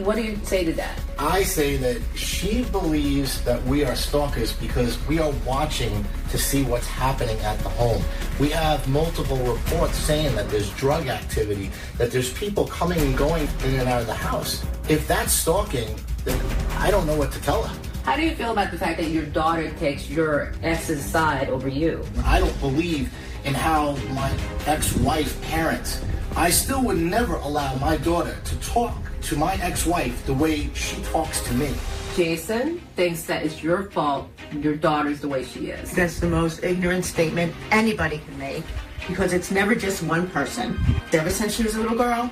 What do you say to that? I say that she believes that we are stalkers because we are watching to see what's happening at the home. We have multiple reports saying that there's drug activity, that there's people coming and going in and out of the house. If that's stalking, then I don't know what to tell her. How do you feel about the fact that your daughter takes your ex's side over you? I don't believe in how my ex-wife parents. I still would never allow my daughter to talk to my ex-wife the way she talks to me. Jason thinks that it's your fault your daughter's the way she is. That's the most ignorant statement anybody can make, because it's never just one person. Ever since she was a little girl,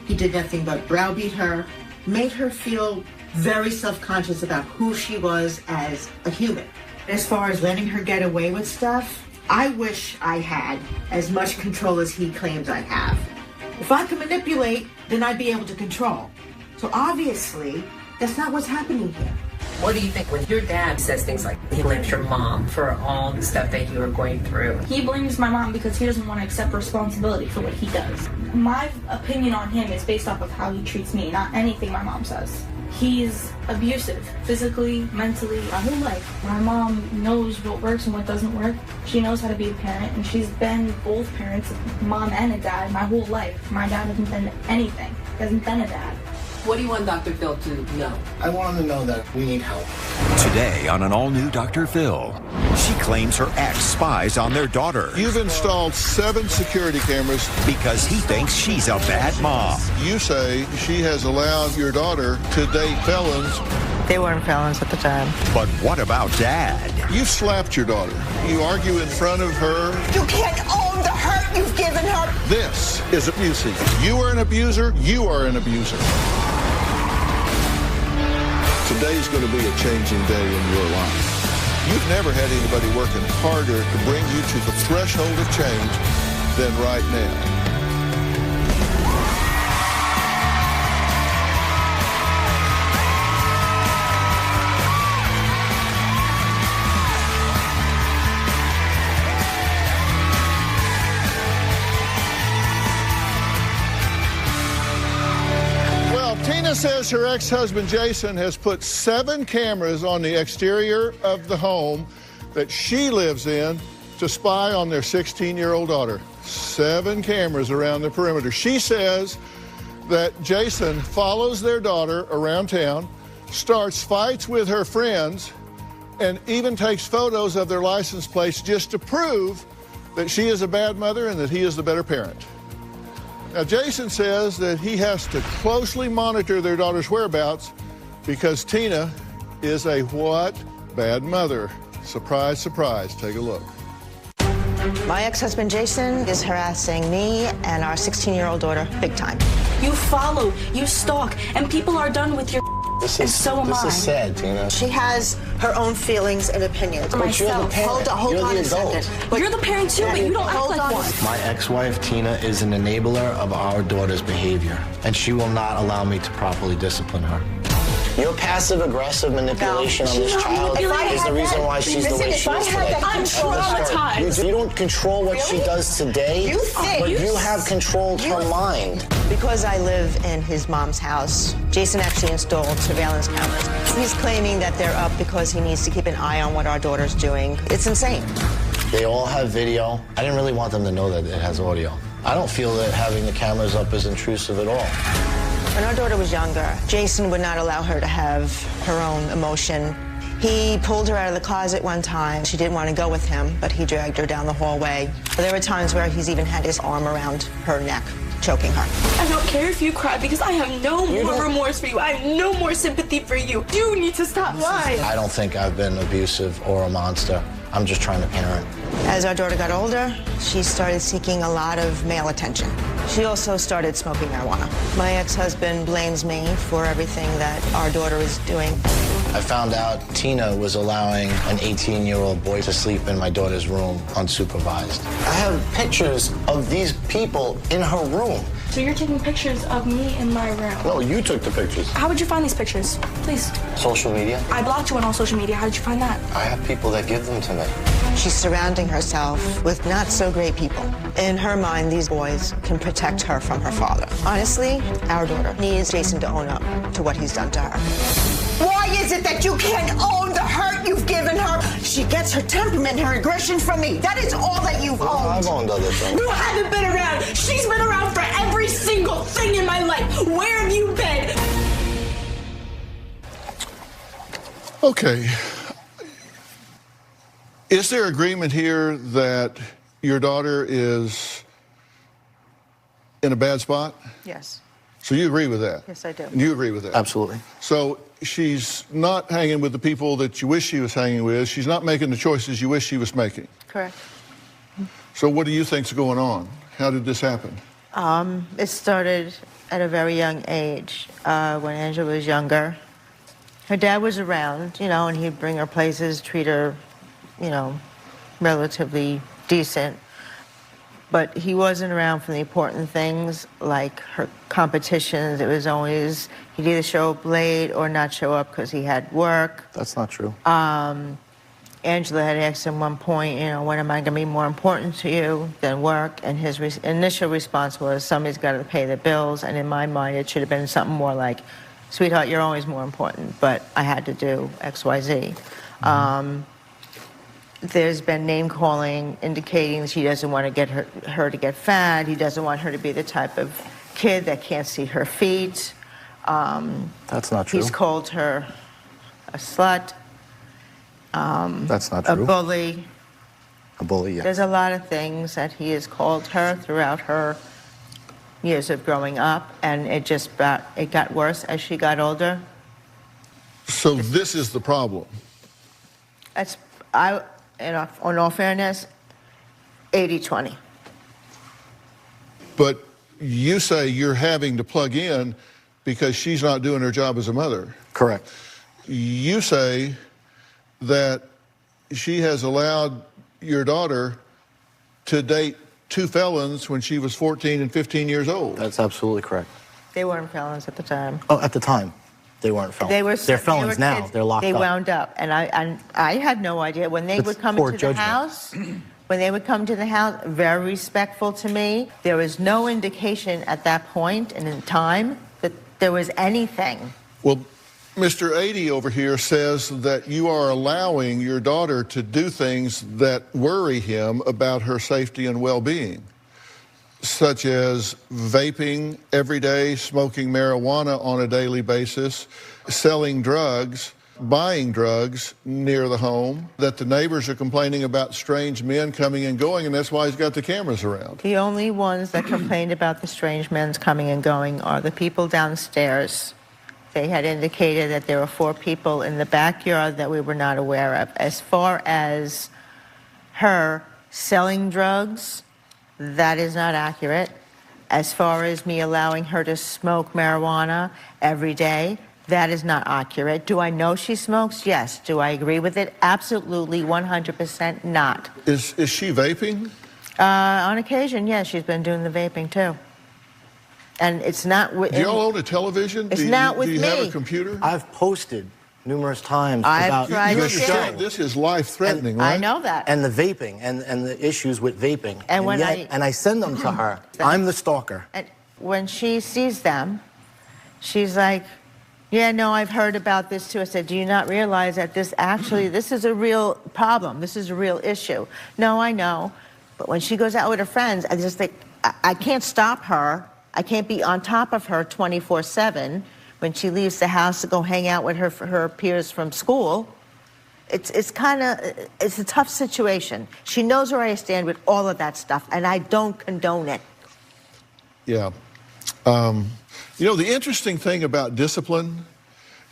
he did nothing but browbeat her, made her feel very self-conscious about who she was as a human. As far as letting her get away with stuff, I wish I had as much control as he claims I have. If I could manipulate, then I'd be able to control. So obviously, that's not what's happening here. What do you think when your dad says things like he blames your mom for all the stuff that you were going through? He blames my mom because he doesn't want to accept responsibility for what he does. My opinion on him is based off of how he treats me, not anything my mom says. He's abusive, physically, mentally, my whole life. My mom knows what works and what doesn't work. She knows how to be a parent, and she's been both parents, a mom and a dad, my whole life. My dad hasn't been anything. He hasn't been a dad. What do you want Dr. Phil to know? I want him to know that we need help. Today on an all-new Dr. Phil, she claims her ex spies on their daughter. You've installed 7 security cameras because he thinks she's a bad mom. You say she has allowed your daughter to date felons. They weren't felons at the time. But what about Dad? You slapped your daughter. You argue in front of her. You can't own the hurt you've given her. This is abusive. You are an abuser. You are an abuser. Today's going to be a changing day in your life. You've never had anybody working harder to bring you to the threshold of change than right now. Tina says her ex-husband Jason has put 7 cameras on the exterior of the home that she lives in to spy on their 16-year-old daughter. 7 cameras around the perimeter. She says that Jason follows their daughter around town, starts fights with her friends, and even takes photos of their license plates just to prove that she is a bad mother and that he is the better parent. Now, Jason says that he has to closely monitor their daughter's whereabouts because Tina is a what? Bad mother. Surprise, surprise. Take a look. My ex-husband Jason is harassing me and our 16-year-old daughter big time. You follow, you stalk, and people are done with your and so am I. This is sad, Tina. She has her own feelings and opinions. For myself. Hold on a second. But you're the parent too, but you don't act like one. My ex-wife, Tina, is an enabler of our daughter's behavior, and she will not allow me to properly discipline her. Your passive-aggressive manipulation on this child is the reason why she's the way she is today. I'm traumatized. You don't control what she does today, but you have controlled her mind. Because I live in his mom's house, Jason actually installed surveillance cameras. He's claiming that they're up because he needs to keep an eye on what our daughter's doing. It's insane. They all have video. I didn't really want them to know that it has audio. I don't feel that having the cameras up is intrusive at all. When our daughter was younger, Jason would not allow her to have her own emotion. He pulled her out of the closet one time. She didn't want to go with him, but he dragged her down the hallway. There were times where he's even had his arm around her neck, choking her. I don't care if you cry because I have no more remorse for you. I have no more sympathy for you. You need to stop lying. I don't think I've been abusive or a monster. I'm just trying to parent. As our daughter got older, she started seeking a lot of male attention. She also started smoking marijuana. My ex-husband blames me for everything that our daughter is doing. I found out Tina was allowing an 18-year-old boy to sleep in my daughter's room unsupervised. I have pictures of these people in her room. So you're taking pictures of me in my room? No, you took the pictures. How would you find these pictures? Please. Social media. I blocked you on all social media. How did you find that? I have people that give them to me. She's surrounding herself with not so great people. In her mind, these boys can protect her from her father. Honestly, our daughter needs Jason to own up to what he's done to her. Why is it that you can't own the hurt you've given her? She gets her temperament, her aggression from me. That is all that you've owned. I've owned other things. You haven't been around. She's been around for every single thing in my life. Where have you been? Okay. Is there agreement here that your daughter is in a bad spot? Yes. So you agree with that? Yes, I do. And you agree with that? Absolutely. So she's not hanging with the people that you wish she was hanging with. She's not making the choices you wish she was making. Correct. So what do you think's going on? How did this happen? It started at a very young age, when Angela was younger. Her dad was around, and he'd bring her places, treat her, relatively decent. But he wasn't around for the important things like her competitions. It was always, he'd either show up late or not show up because he had work. That's not true. Angela had asked him one point, when am I going to be more important to you than work? And his initial response was, somebody's got to pay the bills. And in my mind, it should have been something more like, sweetheart, you're always more important, but I had to do X, Y, Z. There's been name-calling indicating that he doesn't want to get her to get fat. He doesn't want her to be the type of kid that can't see her feet. That's not true. He's called her a slut. That's not true. A bully. A bully, yes. There's a lot of things that he has called her throughout her years of growing up, and it got worse as she got older. So this is the problem. In all fairness, 80-20. But you say you're having to plug in because she's not doing her job as a mother. Correct. You say that she has allowed your daughter to date two felons when she was 14 and 15 years old. That's absolutely correct. They weren't felons at the time. Oh, at the time, they weren't felons. They're felons now. Kids. They're locked up. They wound up, and I had no idea when they would come into the house. When they would come to the house, very respectful to me. There was no indication at that point and in time that there was anything. Well, Mr. 80 over here says that you are allowing your daughter to do things that worry him about her safety and well-being, such as vaping every day, smoking marijuana on a daily basis, selling drugs, buying drugs near the home, that the neighbors are complaining about strange men coming and going, and that's why he's got the cameras around. The only ones that complained about the strange men coming and going are the people downstairs. They had indicated that there were 4 people in the backyard that we were not aware of. As far as her selling drugs, that is not accurate. As far as me allowing her to smoke marijuana every day, that is not accurate. Do I know she smokes? Yes. Do I agree with it? Absolutely, 100% not. Is she vaping? On occasion, yes, she's been doing the vaping too. And it's not with... Do y'all own a television? It's not with me. Do you have a computer? I've posted numerous times I've about tried you to understand this is life-threatening, right? I know that. and the vaping and the issues with vaping. And when I send them to her. I'm the stalker. And when she sees them, she's like, yeah, no, I've heard about this too. I said, do you not realize that this is a real problem? This is a real issue. No, I know. But when she goes out with her friends, I just think, I can't stop her. I can't be on top of her 24/7 when she leaves the house to go hang out with her peers from school. It's a tough situation. She knows where I stand with all of that stuff, and I don't condone it. Yeah. The interesting thing about discipline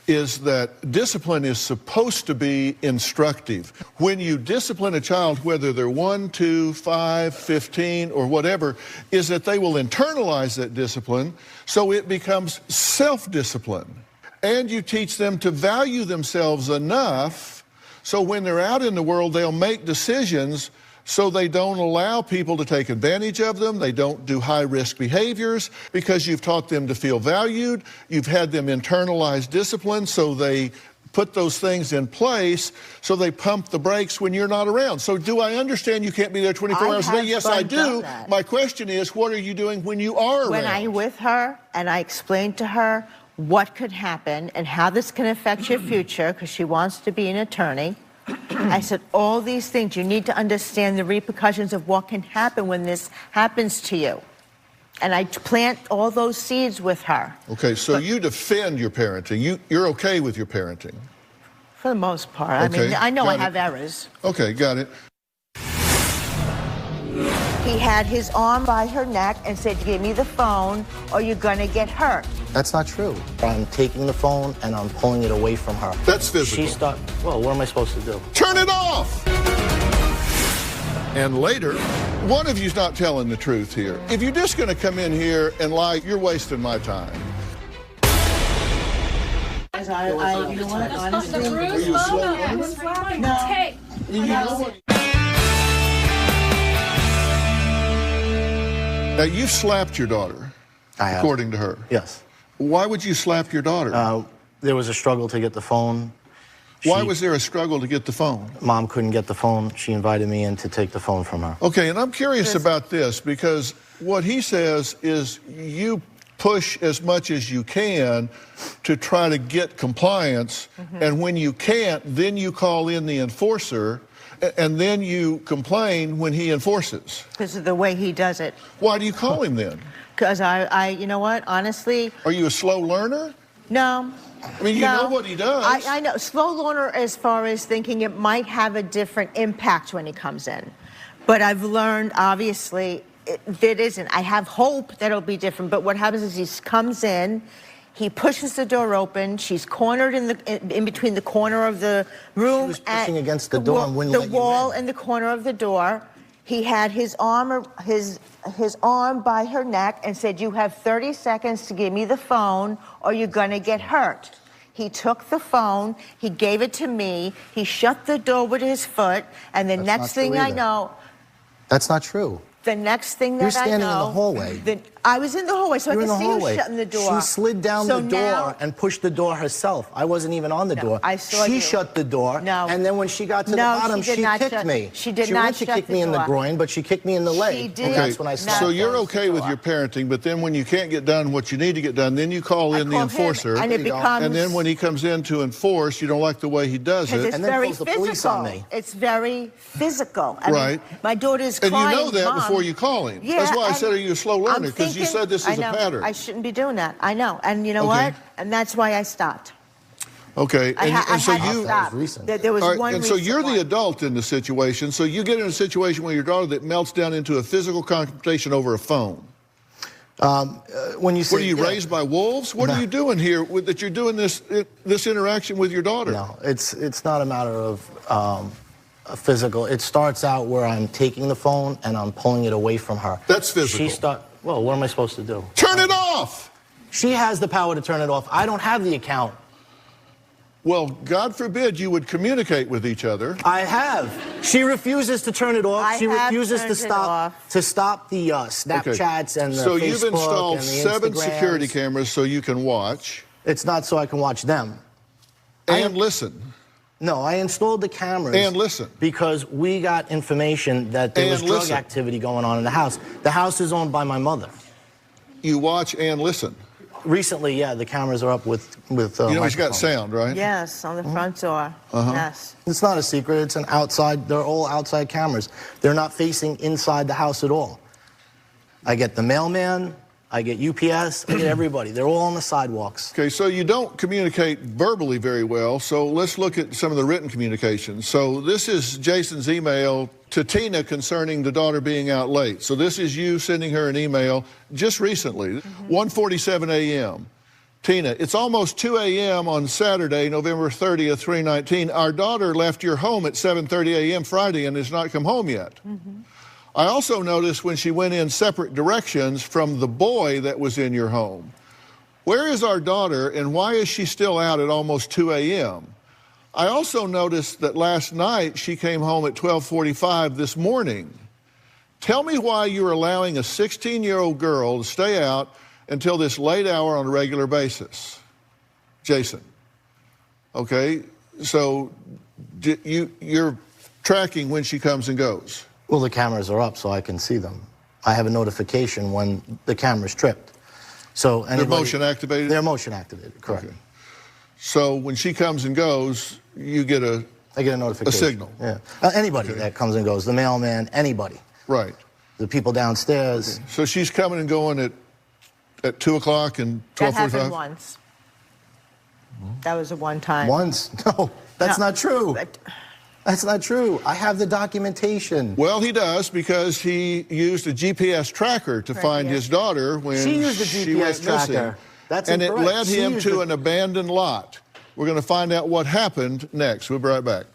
is that discipline is supposed to be instructive. When you discipline a child, whether they're 1, 2, 5, 15, or whatever, is that they will internalize that discipline so it becomes self-discipline. And you teach them to value themselves enough so when they're out in the world, they'll make decisions so they don't allow people to take advantage of them. They don't do high-risk behaviors because you've taught them to feel valued. You've had them internalize discipline, so they put those things in place, so they pump the brakes when you're not around. So do I understand you can't be there 24 hours a day? Yes, I do. My question is, what are you doing when you are around? When I'm with her and I explain to her what could happen and how this can affect your future, because she wants to be an attorney, I said, all these things, you need to understand the repercussions of what can happen when this happens to you. And I plant all those seeds with her. Okay, so you defend your parenting. You're okay with your parenting? For the most part. Okay, I mean, I know I got have it. errors. Okay, got it. He had his arm by her neck and said, give me the phone or you're gonna get hurt. That's not true. I'm taking the phone and I'm pulling it away from her. That's physical. Well, what am I supposed to do? Turn it off! And later, one of you's not telling the truth here. If you're just gonna come in here and lie, you're wasting my time. You know what, honestly, Now, you've slapped your daughter, I have. according to her. Yes. Why would you slap your daughter? There was a struggle to get the phone. Why was there a struggle to get the phone? Mom couldn't get the phone. She invited me in to take the phone from her. Okay, and I'm curious about this because what he says is you push as much as you can to try to get compliance, and when you can't, then you call in the enforcer, and then you complain when he enforces. Because of the way he does it. Why do you call him then? Because you know what, honestly. Are you a slow learner? No. I mean, you know what he does. I know. Slow learner as far as thinking it might have a different impact when he comes in. But I've learned, obviously, it isn't. I have hope that it'll be different. But what happens is he comes in, he pushes the door open. She's cornered in between the corner of the room. She was pushing against the door and wouldn't let you in. The wall and the corner of the door. He had his arm by her neck and said, you have 30 seconds to give me the phone or you're gonna get hurt. He took the phone, he gave it to me, he shut the door with his foot, and the next thing I know... That's not true. The next thing that I know... You're standing in the hallway. I was in the hallway, so I could see you shutting the door. She slid down the door and pushed the door herself. I wasn't even on the door. I saw She you. shut the door, No. and then when she got to the bottom, she kicked me. She did She not went to shut kick the me in the door. groin, but she kicked me in the leg. She did. And that's when I stopped. So you're okay with your parenting, but then when you can't get done what you need to get done, then you call in the enforcer. And it becomes... And then when he comes in to enforce, you don't like the way he does it. It's and then very calls the police on physical. me. It's very physical. I Right. mean, my daughter's And crying, you know that Mom. before you call him. Yeah, That's why I and said, are you a slow learner? Because you said this is a pattern. I shouldn't be doing that. I know. And you know what? And that's why I stopped. Okay. I so had to you... stop. That was recent. There was All right, one and so recent you're one. the adult in the situation. So you get in a situation with your daughter that melts down into a physical confrontation over a phone. When you say... What are you, raised by wolves? What are you doing here that you're doing this interaction with your daughter? No, it's not a matter of physical. It starts out where I'm taking the phone and I'm pulling it away from her. That's physical. Well, what am I supposed to do? Turn it off! She has the power to turn it off. I don't have the account. Well, God forbid you would communicate with each other. I have. She refuses to turn it off. She refuses to stop the Snapchats and the So Facebook you've installed and the 7 Instagrams. security cameras so you can watch. It's not so I can watch them. And listen. No, I installed the cameras. And listen. Because we got information that there was drug activity going on in the house. The house is owned by my mother. You watch and listen. Recently, yeah, the cameras are up with you know he's got sound, right? Yes, on the front door. Yes. It's not a secret. It's an outside. They're all outside cameras. They're not facing inside the house at all. I get the mailman. I get UPS. I get everybody. They're all on the sidewalks. Okay, so you don't communicate verbally very well, so let's look at some of the written communications. So this is Jason's email to Tina concerning the daughter being out late. So this is you sending her an email just recently, 1:47 a.m. Tina, it's almost 2 a.m. on Saturday, November 30th, 2019. Our daughter left your home at 7:30 a.m. Friday and has not come home yet. I also noticed when she went in separate directions from the boy that was in your home. Where is our daughter and why is she still out at almost 2 a.m.? I also noticed that last night she came home at 12:45 this morning. Tell me why you're allowing a 16-year-old girl to stay out until this late hour on a regular basis. Jason. Okay, so you're tracking when she comes and goes. Well, the cameras are up so I can see them. I have a notification when the camera's tripped. So they're motion activated? They're motion activated, correct. Okay. So when she comes and goes, you get I get a notification. A signal. Yeah. Anybody that comes and goes, the mailman, anybody. Right. The people downstairs. Okay. So she's coming and going at 2 o'clock and 12:45? That happened once. That was a one time. Once? No, that's not true. That's not true. I have the documentation. Well, he does, because he used a GPS tracker to find his daughter when she used a she GPS went tracker. missing. That's and incorrect. it led him to an abandoned lot. We're going to find out what happened next. We'll be right back.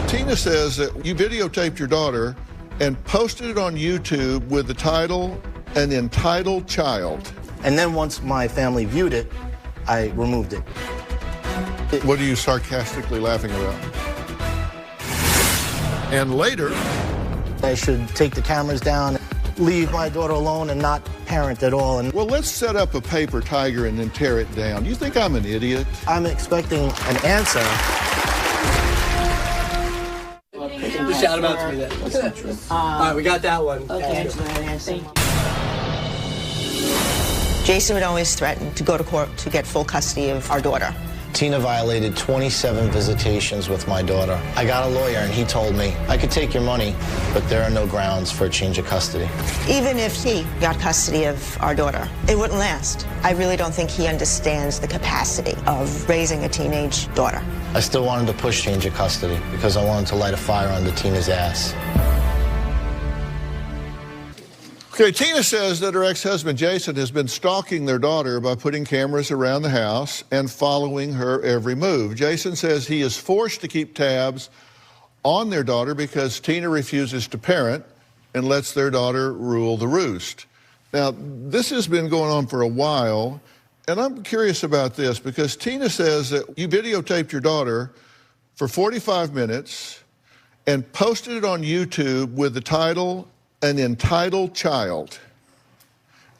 Tina says that you videotaped your daughter and posted it on YouTube with the title, "An Entitled Child." And then once my family viewed it, I removed it. What are you sarcastically laughing about? And later, I should take the cameras down, leave my daughter alone and not parent at all. And well, let's set up a paper tiger and then tear it down. You think I'm an idiot? I'm expecting an answer. Just shout him out to me then. All right, we got that one. Okay. Jason would always threaten to go to court to get full custody of our daughter. Tina violated 27 visitations with my daughter. I got a lawyer and he told me, I could take your money, but there are no grounds for a change of custody. Even if he got custody of our daughter, it wouldn't last. I really don't think he understands the capacity of raising a teenage daughter. I still wanted to push change of custody because I wanted to light a fire under Tina's ass. Okay, Tina says that her ex-husband Jason has been stalking their daughter by putting cameras around the house and following her every move. Jason says he is forced to keep tabs on their daughter because Tina refuses to parent and lets their daughter rule the roost. Now, this has been going on for a while, and I'm curious about this because Tina says that you videotaped your daughter for 45 minutes and posted it on YouTube with the title, "An Entitled Child."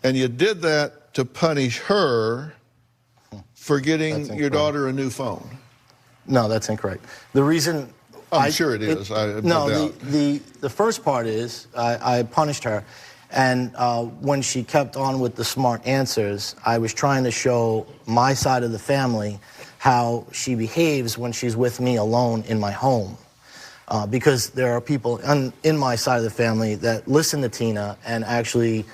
And you did that to punish her for getting your daughter a new phone. No, that's incorrect. The reason... I'm sure it is. The first part is I punished her. And when she kept on with the smart answers, I was trying to show my side of the family how she behaves when she's with me alone in my home. Because there are people in my side of the family that listen to Tina and actually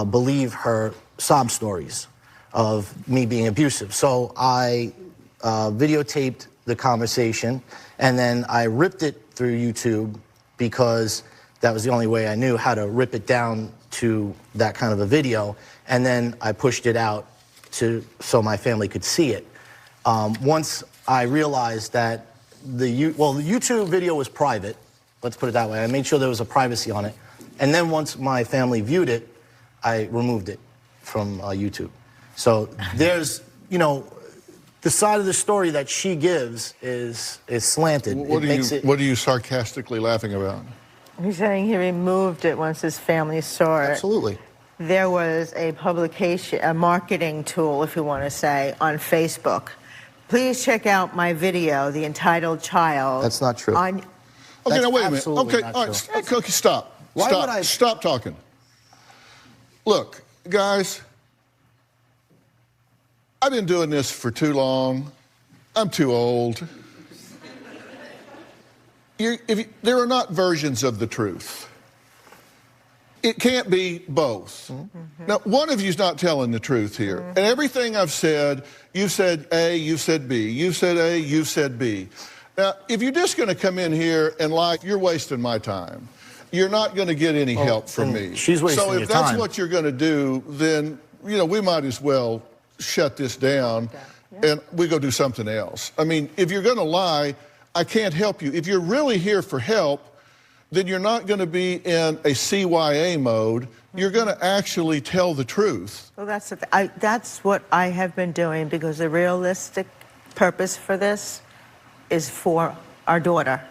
believe her sob stories of me being abusive. So I videotaped the conversation, and then I ripped it through YouTube because that was the only way I knew how to rip it down to that kind of a video, and then I pushed it out so my family could see it. Once I realized that the YouTube video was private, let's put it that way. I made sure there was a privacy on it. And then once my family viewed it, I removed it from YouTube. So there's, the side of the story that she gives is slanted. What are you sarcastically laughing about? He's saying he removed it once his family saw it. Absolutely. There was a publication, a marketing tool, if you want to say, on Facebook. Please check out my video, The Entitled Child. That's not true. Okay, now wait a minute. Okay, all right, okay, stop. Stop talking. Look, guys, I've been doing this for too long. I'm too old. There are not versions of the truth. It can't be both. Mm-hmm. Now, one of you's not telling the truth here. Mm-hmm. And everything I've said, you've said A, you've said B. You've said A, you've said B. Now, if you're just going to come in here and lie, you're wasting my time. You're not going to get any help from me. She's wasting your time. So if that's what you're going to do, then, we might as well shut this down and we go do something else. I mean, if you're going to lie, I can't help you. If you're really here for help, then you're not going to be in a CYA mode. You're going to actually tell the truth. Well, that's what I have been doing, because the realistic purpose for this is for our daughter.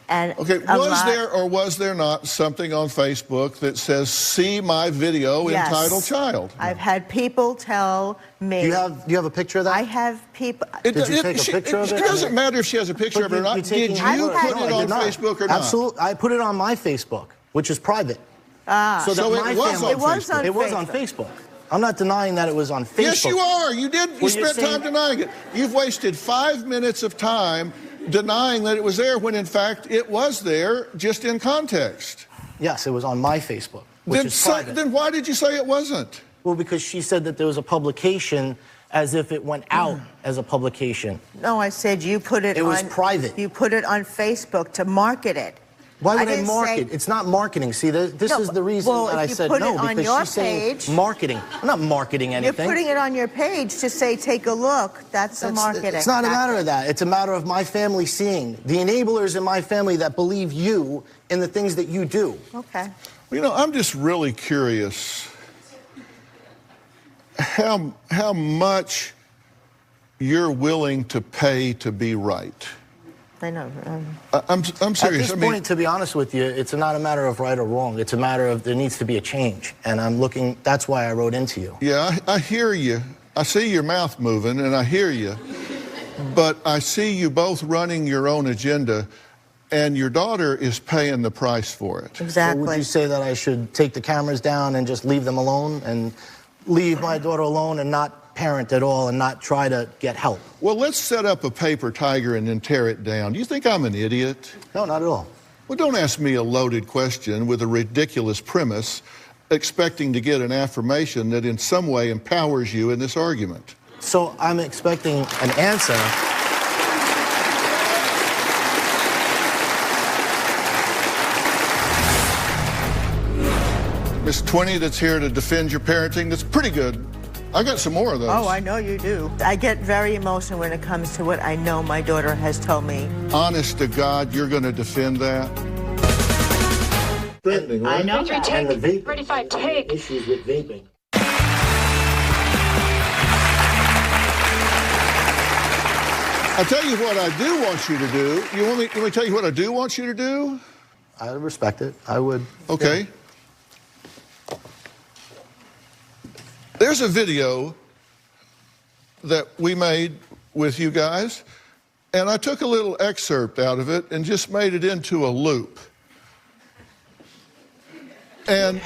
And okay, was there not something on Facebook that says, see my video entitled Child? I've had people tell me. Do you have a picture of that? I have people. Did you take a picture of it? It doesn't matter if she has a picture of it or not. Did you put it on Facebook or not? Absolutely. I put it on my Facebook, which is private. So it was on Facebook. I'm not denying that it was on Facebook. Yes, you are. You did. You spent time denying it. You've wasted 5 minutes of time denying that it was there when, in fact, it was there, just in context. Yes, it was on my Facebook, which is private. Then why did you say it wasn't? Well, because she said that there was a publication as if it went out as a publication. No, I said you put it on... It was private. You put it on Facebook to market it. Why would I market? It's not marketing. See, this is the reason that I said no, because she's saying marketing. I'm not marketing anything. You're putting it on your page to say, take a look. That's the marketing. It's not a matter of that. It's a matter of my family seeing the enablers in my family that believe you in the things that you do. Okay. You know, I'm just really curious how much you're willing to pay to be right. I know. I'm serious. At this point, to be honest with you, it's not a matter of right or wrong. It's a matter of there needs to be a change. And I'm looking, that's why I wrote into you. Yeah, I hear you. I see your mouth moving, and I hear you. But I see you both running your own agenda, and your daughter is paying the price for it. Exactly. So would you say that I should take the cameras down and just leave them alone and leave my daughter alone and not parent at all and not try to get help? Well, let's set up a paper tiger and then tear it down. Do you think I'm an idiot? No, not at all. Well, don't ask me a loaded question with a ridiculous premise, expecting to get an affirmation that in some way empowers you in this argument. So I'm expecting an answer. Miss 20 that's here to defend your parenting, that's pretty good. I got some more of those. Oh, I know you do. I get very emotional when it comes to what I know my daughter has told me. Honest to God, you're going to defend that? Right? I know. And the vaping. 35 take. Issues with vaping. I'll tell you what I do want you to do. You want me to tell you what I do want you to do? I respect it. I would. Okay. Yeah. There's a video that we made with you guys, and I took a little excerpt out of it and just made it into a loop. And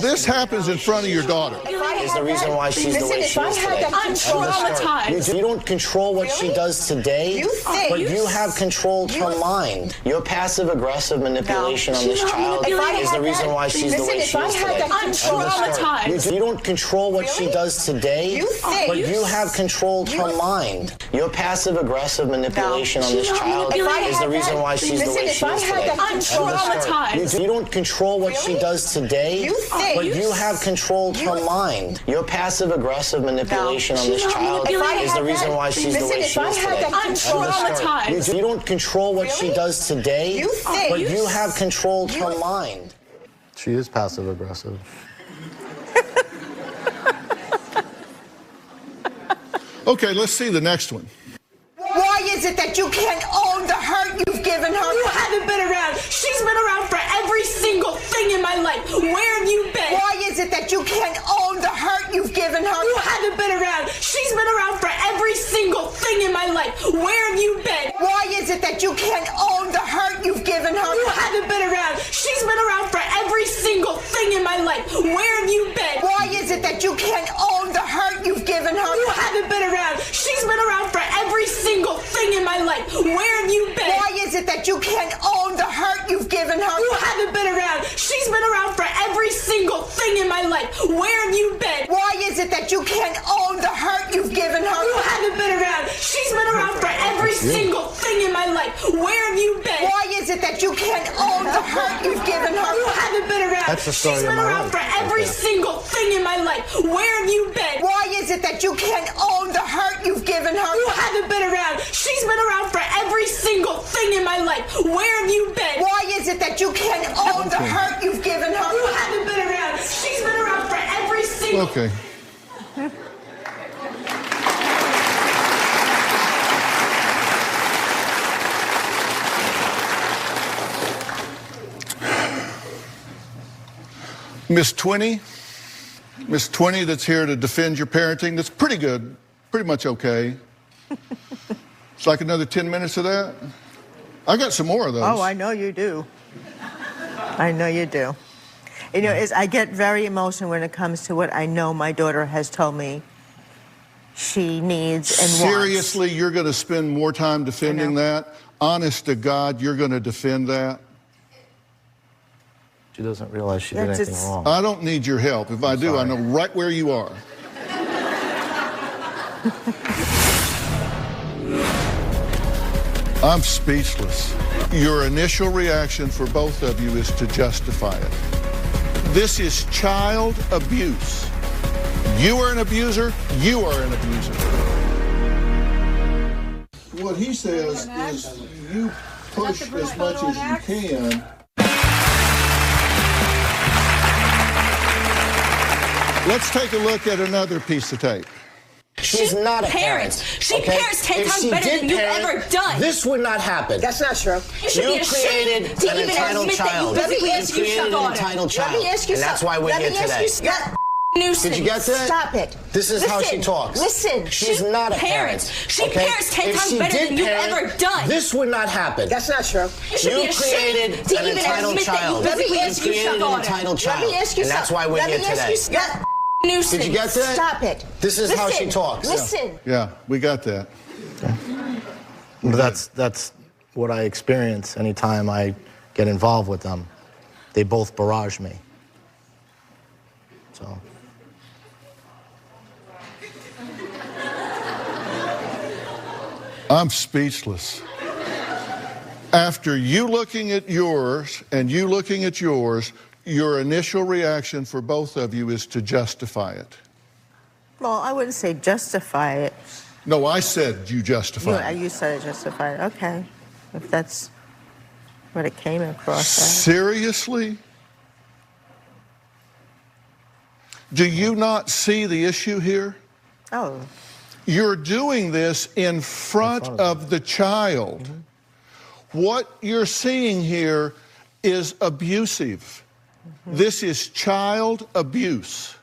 this happens in front of your daughter. Is the reason why she's the way she is today. I'm traumatized. You don't control what she does today, but you have controlled her mind. Your passive-aggressive manipulation on this child is the reason why she's the way she is today. I'm traumatized. You don't control what she does today, but you have controlled her mind. Your passive-aggressive manipulation on this child is the reason why she's the way she is today. I'm traumatized. You don't control what she does today, but you have controlled her mind. Your passive-aggressive manipulation on this child is the reason why she's the way she is today. I'm traumatized. You don't control what she does today, but you have controlled her mind. She is passive-aggressive. Okay, let's see the next one. Why is it that you can't own the hurt you've given her? You haven't been around. She's been around for every single thing in my life. Where have you been? Why is it that you can't own the hurt you've given her? You haven't been around. She's been around for every single thing in my life. Where have you been? Why is it that you can't own the hurt you've given her? You haven't been around. She's been around for every single thing in my life. Where have you been? Why is it that you can't own the hurt you've given her? You haven't been around. She's been around for every single thing in my life. Where have you been? Why is it that you can't own the hurt you've given her? You haven't been around. She's been around for every single thing in my life. Where have you been? Why is it that you can't own the hurt you've given her? You haven't been around. She's been around for every single thing in my life. Where have you been? Why is it that you can't own the hurt you've given her? You haven't been around. That's the story She's of been my around life. for every single thing in my life. Where have you been? Why is it that you can't own the hurt you've given her? You haven't been around. She's been around for every single thing in my life. Where have you been? Why is it that you can't own the hurt you've given her? You haven't been around. She's been around for every single... Okay. Miss 20 that's here to defend your parenting, that's pretty good, pretty much okay. It's like another 10 minutes of that. I got some more of those. Oh, I know you do. I know you do. You know, I get very emotional when it comes to what I know my daughter has told me she needs and wants. Seriously, you're going to spend more time defending that? Honest to God, you're going to defend that? She doesn't realize she did anything wrong. I don't need your help. If I do, I know right where you are. I'm speechless. Your initial reaction for both of you is to justify it. This is child abuse. You are an abuser. You are an abuser. What he says is you push as much as you can. Let's take a look at another piece of tape. She's not a parent. She parents 10 times better than you've ever done. This would not happen. That's not true. You should be ashamed to even admit that you physically abused your daughter. Entitled child. Let me ask you and that's something. why we're here today. Nuisance. Did you get that? Stop it. This is how she talks. Listen. She's not a parent. She parents 10 times better than you've ever done. This would not happen. That's not true. You should be ashamed to even admit that you physically abused your daughter. Entitled child. Let me ask you and that's why we're here today. Nuisance. Did you get that? Stop it. This is how she talks. Listen. Yeah, we got that. That's what I experience anytime I get involved with them. They both barrage me. So. I'm speechless. After you looking at yours and you looking at yours, your initial reaction for both of you is to justify it. Well, I wouldn't say justify it. No, I said you justify it. You said justify it. Okay. If that's what it came across as. Seriously? Do you not see the issue here? Oh. You're doing this in front of the child. Mm-hmm. What you're seeing here is abusive. Mm-hmm. This is child abuse.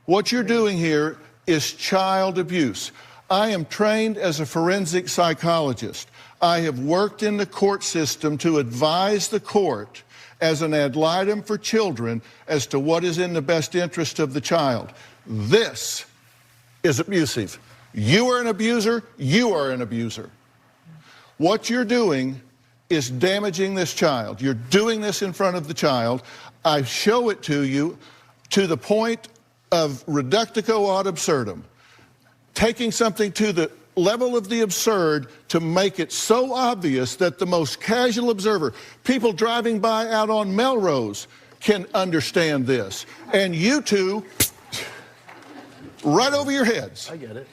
What you're doing here is child abuse. I am trained as a forensic psychologist. I have worked in the court system to advise the court as an ad litem for children as to what is in the best interest of the child. This is abusive. You are an abuser. You are an abuser. What you're doing is damaging this child. You're doing this in front of the child. I show it to you to the point of reductio ad absurdum, taking something to the level of the absurd to make it so obvious that the most casual observer, people driving by out on Melrose, can understand this. And you two, right over your heads. I get it.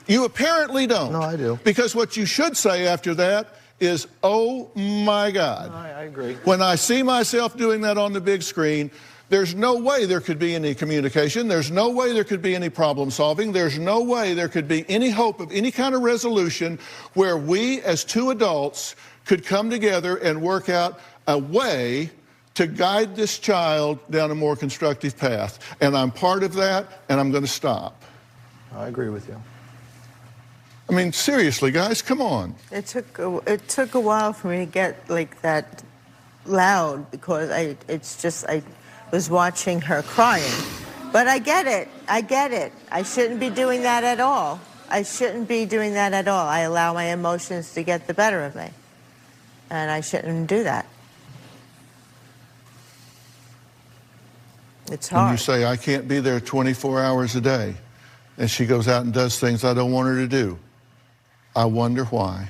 You apparently don't. No, I do. Because what you should say after that is, oh my God. No, I agree. When I see myself doing that on the big screen, there's no way there could be any communication. There's no way there could be any problem solving. There's no way there could be any hope of any kind of resolution where we as two adults could come together and work out a way to guide this child down a more constructive path. And I'm part of that, and I'm going to stop. I agree with you. I mean, seriously, guys, come on. It took a while for me to get like that loud because I was watching her crying. But I get it. I get it. I shouldn't be doing that at all. I shouldn't be doing that at all. I allow my emotions to get the better of me. And I shouldn't do that. It's hard. And you say, I can't be there 24 hours a day. And she goes out and does things I don't want her to do. I wonder why.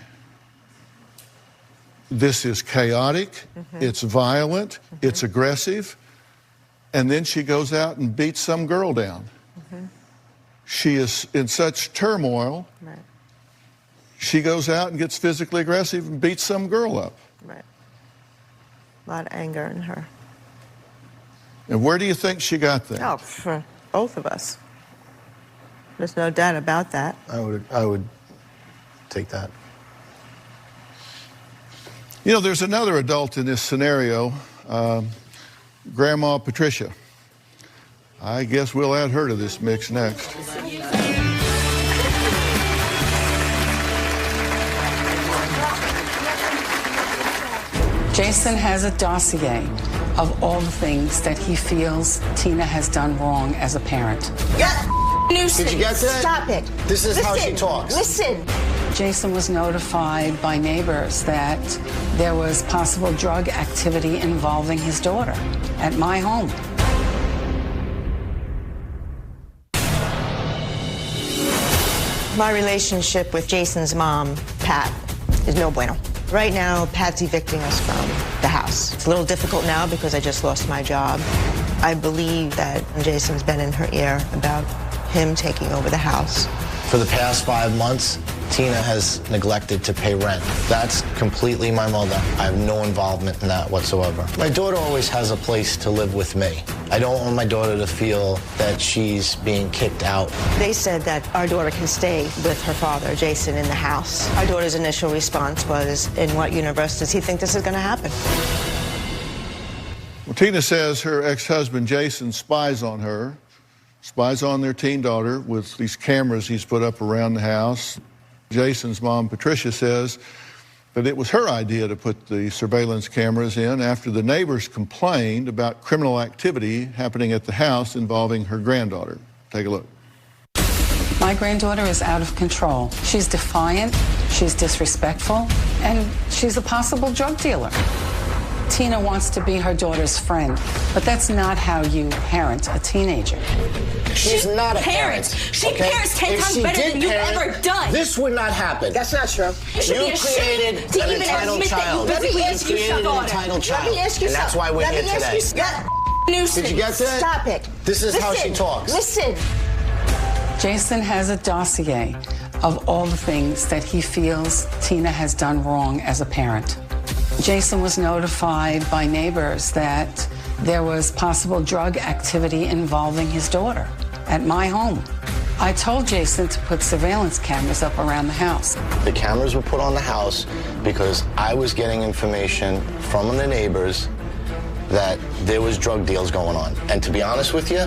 This is chaotic, it's violent, it's aggressive, and then she goes out and beats some girl down. She is in such turmoil, she goes out and gets physically aggressive and beats some girl up. Right. A lot of anger in her. And where do you think she got that? Oh, for both of us. There's no doubt about that. I would take that. You know, there's another adult in this scenario, Grandma Patricia. I guess we'll add her to this mix next. Jason has a dossier of all the things that he feels Tina has done wrong as a parent. Did you get that? Stop it. This is how she talks. Listen. Jason was notified by neighbors that there was possible drug activity involving his daughter at my home. My relationship with Jason's mom, Pat, is no bueno. Right now, Pat's evicting us from the house. It's a little difficult now because I just lost my job. I believe that Jason's been in her ear about him taking over the house. For the past 5 months, Tina has neglected to pay rent. That's completely my mother. I have no involvement in that whatsoever. My daughter always has a place to live with me. I don't want my daughter to feel that she's being kicked out. They said that our daughter can stay with her father, Jason, in the house. Our daughter's initial response was, in what universe does he think this is going to happen? Well, Tina says her ex-husband, Jason, spies on her, spies on their teen daughter with these cameras he's put up around the house. Jason's mom, Patricia, says that it was her idea to put the surveillance cameras in after the neighbors complained about criminal activity happening at the house involving her granddaughter. Take a look. My granddaughter is out of control. She's defiant, she's disrespectful, and she's a possible drug dealer. Tina wants to be her daughter's friend, but that's not how you parent a teenager. She's not a parent. She parents 10 times better than you've ever done. This would not happen. That's not true. You created an entitled child. Let me ask you something. An entitled child. Let me ask you and that's why we're here today. Did you get that? Stop it. This is how she talks. Listen. Jason has a dossier of all the things that he feels Tina has done wrong as a parent. Jason was notified by neighbors that there was possible drug activity involving his daughter at my home. I told Jason to put surveillance cameras up around the house. The cameras were put on the house because I was getting information from the neighbors that there was drug deals going on. And to be honest with you,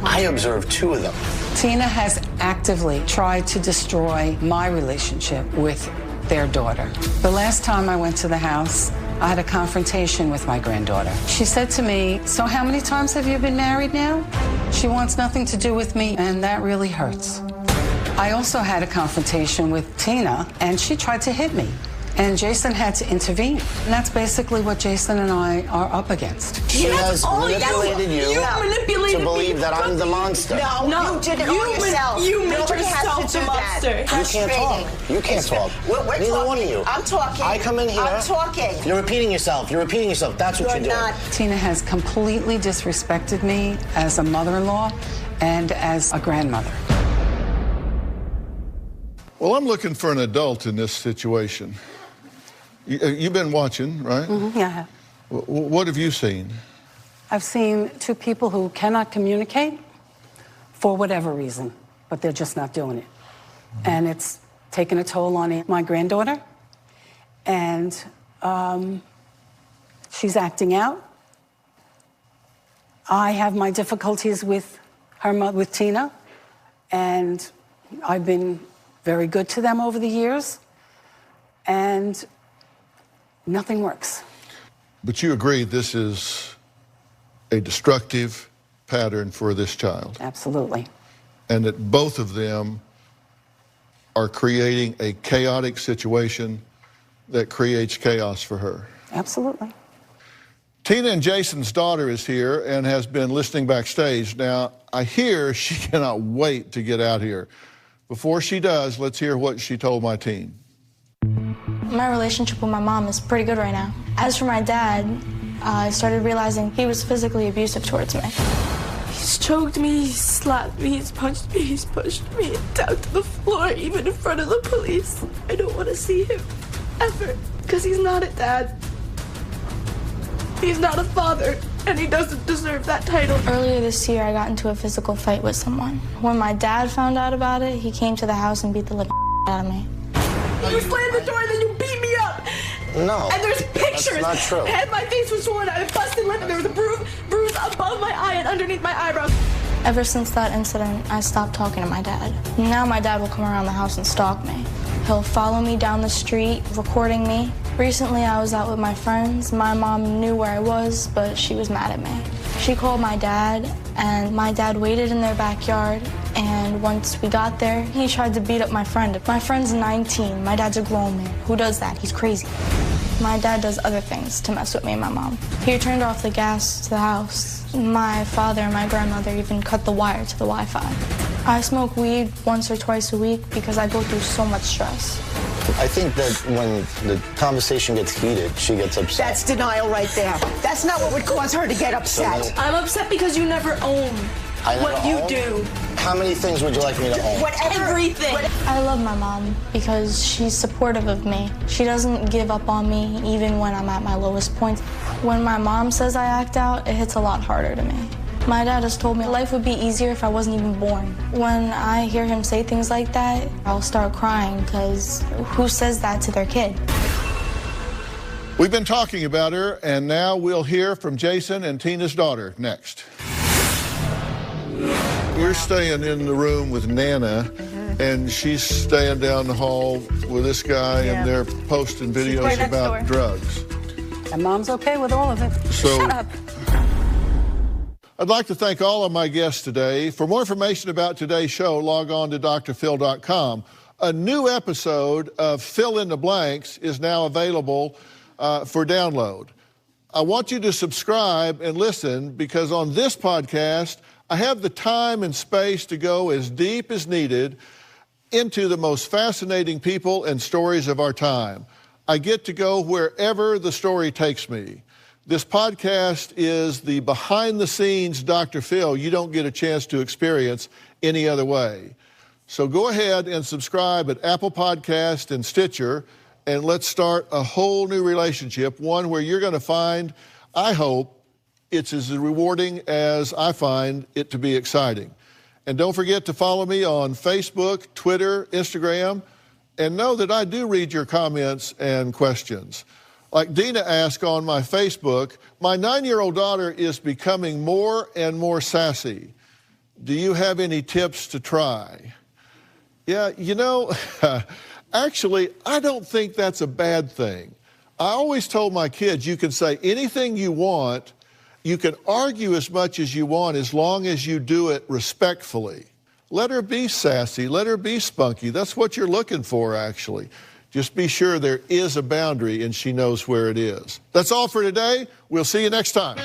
I observed 2 of them. Tina has actively tried to destroy my relationship with their daughter. The last time I went to the house, I had a confrontation with my granddaughter. She said to me, "So how many times have you been married now?" She wants nothing to do with me, and that really hurts. I also had a confrontation with Tina, and she tried to hit me, and Jason had to intervene. And that's basically what Jason and I are up against. She has manipulated you to believe that I'm the monster. No, you did it all yourself. You made Nobody yourself has to the do that. monster. You can't talk. You can't talk. We're Neither talking. one of you. I'm talking. I come in here. I'm talking. You're repeating yourself. You're repeating yourself. That's what you're doing. Not. Tina has completely disrespected me as a mother-in-law and as a grandmother. Well, I'm looking for an adult in this situation. You've been watching, right? Yeah, I have. What have you seen? I've seen 2 people who cannot communicate for whatever reason, but they're just not doing it. And it's taken a toll on my granddaughter, and she's acting out. I have my difficulties with with Tina, and I've been very good to them over the years, and nothing works. But you agree this is a destructive pattern for this child? Absolutely. And that both of them are creating a chaotic situation that creates chaos for her? Absolutely. Tina and Jason's daughter is here and has been listening backstage. Now, I hear she cannot wait to get out here. Before she does, let's hear what she told my team. My relationship with my mom is pretty good right now. As for my dad, I started realizing he was physically abusive towards me. He's choked me, he's slapped me, he's punched me, he's pushed me down to the floor, even in front of the police. I don't want to see him, ever, because he's not a dad. He's not a father, and he doesn't deserve that title. Earlier this year, I got into a physical fight with someone. When my dad found out about it, he came to the house and beat the living out of me. You slammed the door and then you beat me up. No. And there's pictures. That's not true. And my face was swollen. I had busted lip and there was a bruise above my eye and underneath my eyebrows. Ever since that incident, I stopped talking to my dad. Now my dad will come around the house and stalk me. He'll follow me down the street, recording me. Recently, I was out with my friends. My mom knew where I was, but she was mad at me. She called my dad, and my dad waited in their backyard. And once we got there, he tried to beat up my friend. My friend's 19. My dad's a grown man. Who does that? He's crazy. My dad does other things to mess with me and my mom. He turned off the gas to the house. My father and my grandmother even cut the wire to the Wi-Fi. I smoke weed once or twice a week because I go through so much stress. I think that when the conversation gets heated, she gets upset. That's denial right there. That's not what would cause her to get upset. I'm upset because you never own what you do. How many things would you like me to own? Everything. I love my mom because she's supportive of me. She doesn't give up on me even when I'm at my lowest point. When my mom says I act out, it hits a lot harder to me. My dad has told me life would be easier if I wasn't even born. When I hear him say things like that, I'll start crying because who says that to their kid? We've been talking about her, and now we'll hear from Jason and Tina's daughter next. We're staying in the room with Nana, and she's staying down the hall with this guy, and they're posting videos about drugs. And Mom's okay with all of it. So, shut up. I'd like to thank all of my guests today. For more information about today's show, log on to drphil.com. A new episode of Fill in the Blanks is now available for download. I want you to subscribe and listen because on this podcast, I have the time and space to go as deep as needed into the most fascinating people and stories of our time. I get to go wherever the story takes me. This podcast is the behind-the-scenes Dr. Phil you don't get a chance to experience any other way. So go ahead and subscribe at Apple Podcast and Stitcher, and let's start a whole new relationship, one where you're going to find, I hope, it's as rewarding as I find it to be exciting. And don't forget to follow me on Facebook, Twitter, Instagram, and know that I do read your comments and questions. Like Dina asked on my Facebook, my 9-year-old daughter is becoming more and more sassy. Do you have any tips to try? Yeah, you know, actually, I don't think that's a bad thing. I always told my kids, you can say anything you want, you can argue as much as you want as long as you do it respectfully. Let her be sassy, let her be spunky. That's what you're looking for, actually. Just be sure there is a boundary and she knows where it is. That's all for today. We'll see you next time.